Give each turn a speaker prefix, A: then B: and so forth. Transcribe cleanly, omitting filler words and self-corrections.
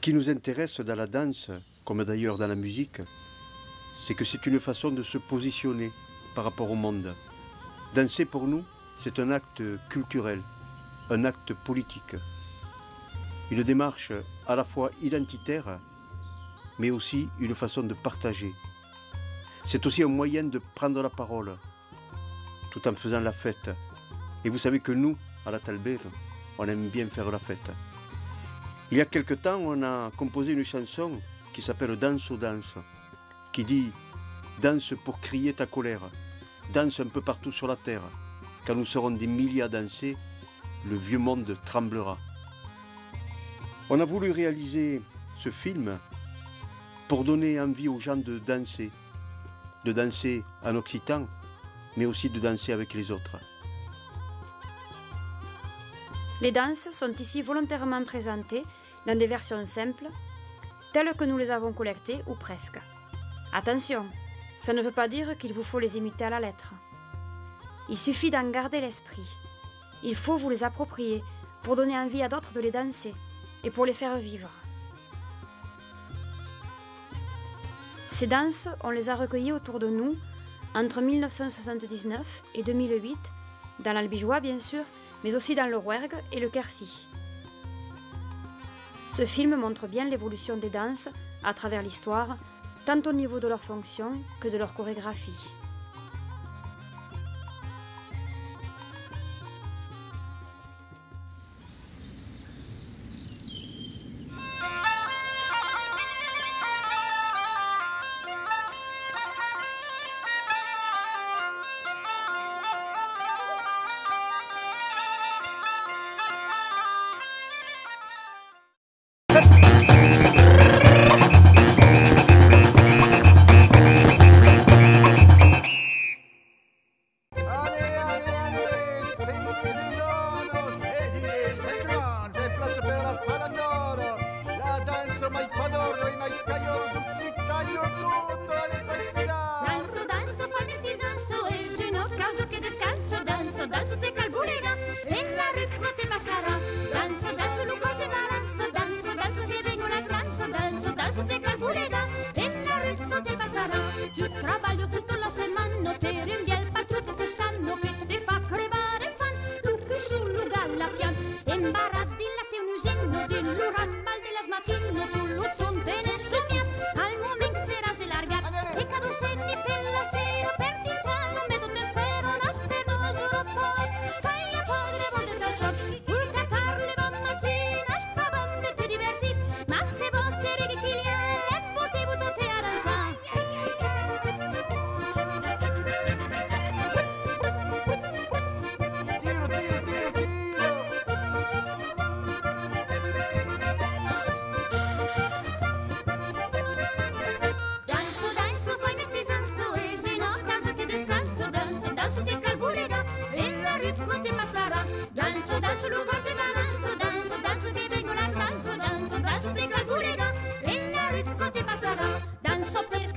A: qui nous intéresse dans la danse, comme d'ailleurs dans la musique, c'est que c'est une façon de se positionner par rapport au monde. Danser pour nous, c'est un acte culturel, un acte politique, une démarche à la fois identitaire, mais aussi une façon de partager. C'est aussi un moyen de prendre la parole, tout en faisant la fête. Et vous savez que nous, à la Talbère, on aime bien faire la fête. Il y a quelque temps, on a composé une chanson qui s'appelle Danse aux danses, qui dit « Danse pour crier ta colère, danse un peu partout sur la terre. Quand nous serons des milliers à danser, le vieux monde tremblera. » On a voulu réaliser ce film pour donner envie aux gens de danser en occitan, mais aussi de danser avec les autres.
B: Les danses sont ici volontairement présentées dans des versions simples, telles que nous les avons collectées ou presque. Attention, ça ne veut pas dire qu'il vous faut les imiter à la lettre. Il suffit d'en garder l'esprit. Il faut vous les approprier pour donner envie à d'autres de les danser et pour les faire vivre. Ces danses, on les a recueillies autour de nous entre 1979 et 2008, dans l'Albigeois bien sûr, mais aussi dans le Rouergue et le Quercy. Ce film montre bien l'évolution des danses à travers l'histoire, tant au niveau de leur fonction que de leur chorégraphie.
C: Danzo per